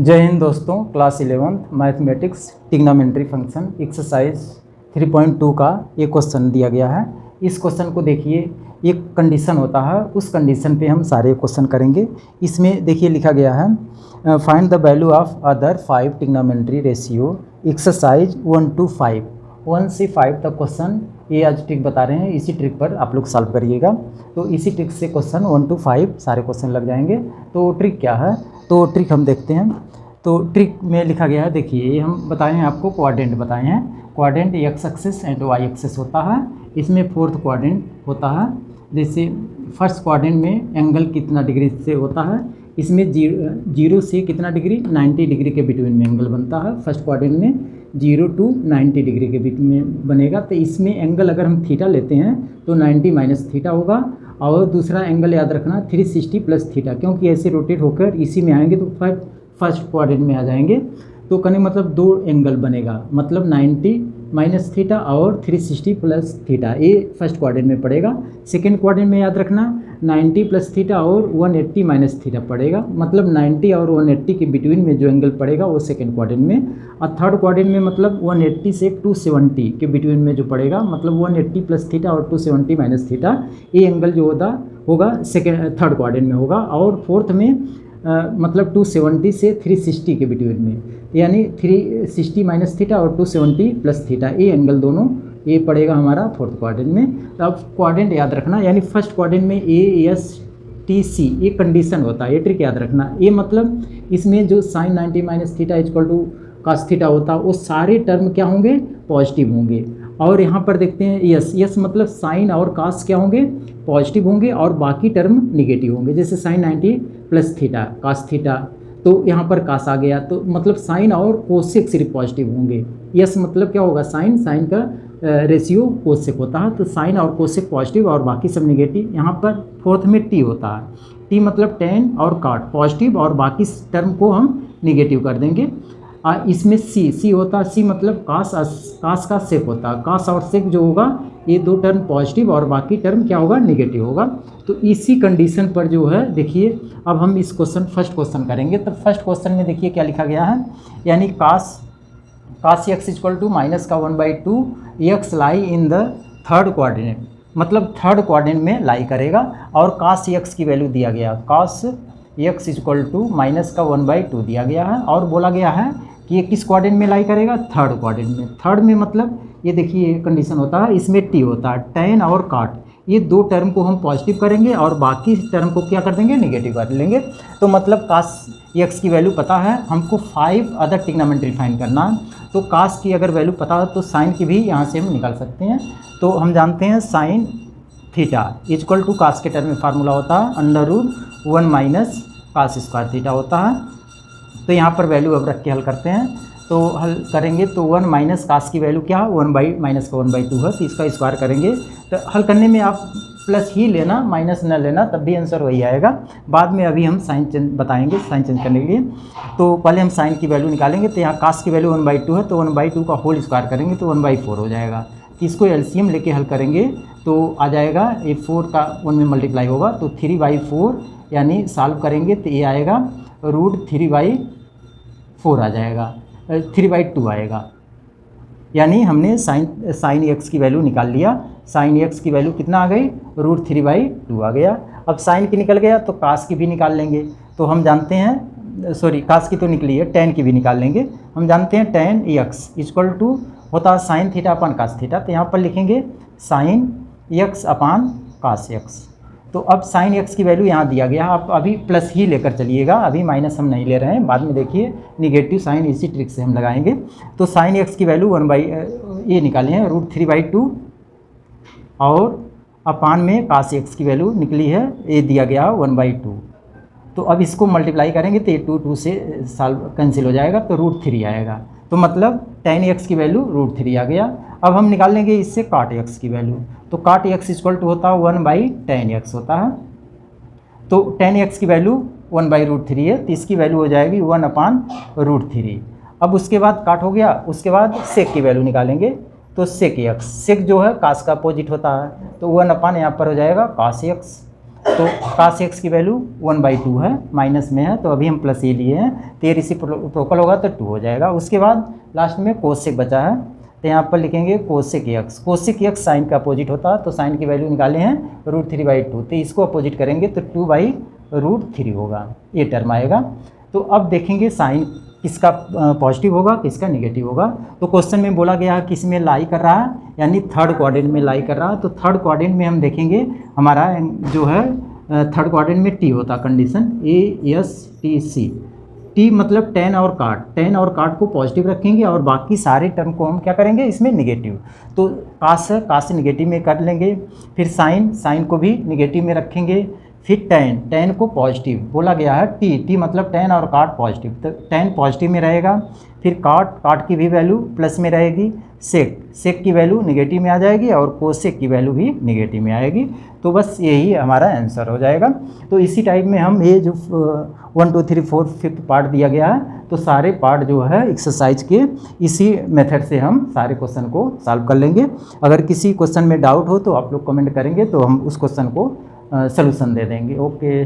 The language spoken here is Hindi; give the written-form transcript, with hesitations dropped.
जय हिंद दोस्तों। Class 11th mathematics trigonometry function exercise 3.2 का ये क्वेश्चन दिया गया है। इस क्वेश्चन को देखिए, एक कंडीशन होता है, उस कंडीशन पे हम सारे क्वेश्चन करेंगे। इसमें देखिए लिखा गया है find the value of other 5 trigonometry ratio exercise 1 to 5। 1 से 5 तक क्वेश्चन ये आज ट्रिक बता रहे हैं, इसी ट्रिक पर आप लोग सॉल्व करिएगा। तो इसी ट्रिक से क्वेश्चन 1 to 5 सारे क्वेश्चन लग जाएंगे। तो ट्रिक क्या है, तो ट्रिक हम देखते हैं। तो ट्रिक में लिखा गया है, देखिए ये हम बताए हैं आपको, क्वाड्रेंट बताए हैं। Quadrant x axis and y axis होता है। इसमें फोर्थ क्वाड्रेंट होता है। जैसे फर्स्ट क्वाड्रेंट में एंगल कितना डिग्री से होता है, इसमें 0 से कितना डिग्री, 90 डिग्री के बिटवीन में एंगल बनता है। फर्स्ट क्वाड्रेंट में 0 to 90 डिग्री के बीच में बनेगा। तो इसमें एंगल अगर हम थीटा लेते हैं तो 90 माइनस थीटा होगा। और दूसरा एंगल याद रखना 360 प्लस थीटा, क्योंकि ऐसे रोटेट होकर इसी में आएंगे तो फर्स्ट क्वाड्रेंट में आ जाएंगे। तो कहने मतलब दो एंगल बनेगा, मतलब 90 माइनस थीटा और 360 प्लस थीटा, ये फर्स्ट क्वाड्रेंट में पड़ेगा। सेकेंड क्वाड्रेंट में याद रखना 90 प्लस थीटा और 180 माइनस थीटा पड़ेगा, मतलब 90 और 180 के बिटवीन में जो एंगल पड़ेगा वो सेकेंड क्वाड्रेंट में। और थर्ड क्वाड्रेंट में मतलब 180 से 270 के बिटवीन में जो पड़ेगा, मतलब 180 प्लस थीटा और 270 माइनस थीटा, ये एंगल जो होगा थर्ड क्वाड्रेंट में होगा। और फोर्थ में मतलब 270 से 360 के बिटवीन में, यानी 360 माइनस थीटा और 270 प्लस थीटा, ये एंगल दोनों ये पड़ेगा हमारा फोर्थ क्वाड्रेंट में। तो अब क्वाड्रेंट याद रखना, यानी फर्स्ट क्वाड्रेंट में ASTC ये कंडीशन होता है, ये ट्रिक याद रखना। ये मतलब इसमें जो sine 90 minus theta equal to cos theta होता है, वो सारे टर्म क्या होंगे, पॉजिटिव होंगे। और यहाँ पर देखते हैं यस मतलब साइन और कास क्या होंगे, पॉजिटिव होंगे, और बाकी टर्म निगेटिव होंगे। जैसे sine 90 plus theta cos theta, तो यहाँ पर कास आ गया, तो मतलब साइन और कोसेक सिर्फ पॉजिटिव होंगे। यस मतलब क्या होगा, साइन का रेशियो कोसेक होता है, तो साइन और कोसेक पॉजिटिव और बाकी सब निगेटिव। यहाँ पर फोर्थ में टी होता है, टी मतलब टेन और काट पॉजिटिव और बाकी टर्म को हम निगेटिव कर देंगे। इसमें सी होता है, सी मतलब कास का सेक होता है। कास और सेक जो होगा ये दो टर्म पॉजिटिव और बाकी टर्म क्या होगा, निगेटिव होगा। तो इसी कंडीशन पर जो है देखिए, अब हम इस फर्स्ट क्वेश्चन करेंगे। तो फर्स्ट क्वेश्चन में देखिए क्या लिखा गया है, यानी कास एक्स इक्वल टू माइनस का 1/2 x lie in the third quadrant, मतलब थर्ड क्वाड्रेंट में लाई करेगा। और कास एक्स की वैल्यू दिया गया, कास एक्स इक्वल टू माइनस का 1/2 दिया गया है। और बोला गया है कि ये किस क्वाड्रेंट में लाई करेगा, थर्ड क्वाड्रेंट में। थर्ड में मतलब ये देखिए कंडीशन होता है, इसमें टी होता है, टेन और काट, ये दो टर्म को हम पॉजिटिव करेंगे और बाकी टर्म को क्या कर देंगे, निगेटिव कर लेंगे। तो मतलब कास एक्स की वैल्यू पता है, हमको 5 अदर ट्रिग्नोमेट्री फाइंड करना है। तो कास की अगर वैल्यू पता है तो साइन की भी यहाँ से हम निकाल सकते हैं। तो हम जानते हैं साइन थीटा इक्वल टू कास के टर्म में फार्मूला होता है √1 माइनस कास स्क्वायर थीटा होता है। तो यहाँ पर वैल्यू अब रख के हल करते हैं। तो हल करेंगे तो 1 माइनस कास की वैल्यू क्या है, 1/-1/2 है, तो इसका स्क्वायर करेंगे। तो हल करने में आप प्लस ही लेना, माइनस न लेना, तब भी आंसर वही आएगा। बाद में अभी हम साइन चेंज बताएंगे, साइन चेंज करने के लिए। तो पहले हम साइन की वैल्यू निकालेंगे। तो यहाँ कास की वैल्यू 1/2 है, तो 1/2 का होल स्क्वायर करेंगे तो 1/4 हो जाएगा। तो इसको एलसीएम लेके हल करेंगे तो आ जाएगा, ये 4 का 1 में मल्टीप्लाई होगा तो 3/4, यानी सॉल्व करेंगे तो ये आएगा √3/4 आ जाएगा, 3/2 आएगा। यानी हमने साइन एक्स की वैल्यू निकाल लिया। साइन एक्स की वैल्यू कितना आ गई, √3/2 आ गया। अब साइन की निकल गया तो कास की भी निकाल लेंगे। तो हम जानते हैं, सॉरी कास की तो निकली है, टेन की भी निकाल लेंगे। हम जानते हैं टेन एक्स इक्वल टू होता है साइन थीटा अपन कास थीटा। तो यहाँ पर लिखेंगे साइन एक्स अपान कास एक्स। तो अब साइन एक्स की वैल्यू यहाँ दिया गया, आप अभी प्लस ही लेकर चलिएगा, अभी माइनस हम नहीं ले रहे हैं। बाद में देखिए निगेटिव साइन इसी ट्रिक से हम लगाएंगे। तो साइन एक्स की वैल्यू ये निकाली है √3/2 और अपान में कास एक्स की वैल्यू निकली है, ये दिया गया 1/2। तो अब इसको मल्टीप्लाई करेंगे तो ये 2 से सॉल्व कैंसिल हो जाएगा, तो √3 आएगा। तो मतलब tan x की वैल्यू √3 आ गया। अब हम निकाल लेंगे इससे काट x की वैल्यू। तो काट x इक्वल टू होता है 1/tan x होता है। तो tan x की वैल्यू 1/√3 है, तो इसकी वैल्यू हो जाएगी 1/√3। अब उसके बाद काट हो गया, उसके बाद सेक की वैल्यू निकालेंगे। तो सेक x, सेक जो है कास का अपोजिट होता है, तो 1 अपान यहाँ पर हो जाएगा कास x। तो cos x की वैल्यू 1/2 है, माइनस में है तो अभी हम प्लस ए लिए हैं, तो ये रेसिप्रोकल होगा तो 2 हो जाएगा। उसके बाद लास्ट में कोसेक बचा है, तो यहाँ पर लिखेंगे cosec x। Cosec x sine का अपोजिट होता है, तो साइन की वैल्यू निकाले हैं √3/2, तो इसको अपोजिट करेंगे तो 2/√3 होगा, ये टर्म आएगा। तो अब देखेंगे साइन किसका पॉजिटिव होगा किसका निगेटिव होगा। तो क्वेश्चन में बोला गया है किस में लाई कर रहा है, यानी थर्ड क्वाड्रेंट में लाई कर रहा है। तो थर्ड क्वाड्रेंट में हम देखेंगे हमारा जो है थर्ड क्वाड्रेंट में टी होता, कंडीशन ASTC। टी मतलब टेन और काट को पॉजिटिव रखेंगे और बाकी सारे टर्म को हम क्या करेंगे इसमें निगेटिव। तो कास है, कास से निगेटिव में कर लेंगे, फिर साइन को भी निगेटिव में रखेंगे, फिर टेन को पॉजिटिव बोला गया है, टी मतलब टेन और काट पॉजिटिव, तो टेन पॉजिटिव में रहेगा, फिर काट की भी वैल्यू प्लस में रहेगी, सेक की वैल्यू निगेटिव में आ जाएगी और कोसेक की वैल्यू भी निगेटिव में आएगी। तो बस यही हमारा आंसर हो जाएगा। तो इसी टाइप में हम ये जो 1 2 3 4 5th पार्ट दिया गया है, तो सारे पार्ट जो है एक्सरसाइज के इसी मेथड से हम सारे क्वेश्चन को सॉल्व कर लेंगे। अगर किसी क्वेश्चन में डाउट हो तो आप लोग कमेंट करेंगे तो हम उस क्वेश्चन को सॉल्यूशन दे देंगे। ओके।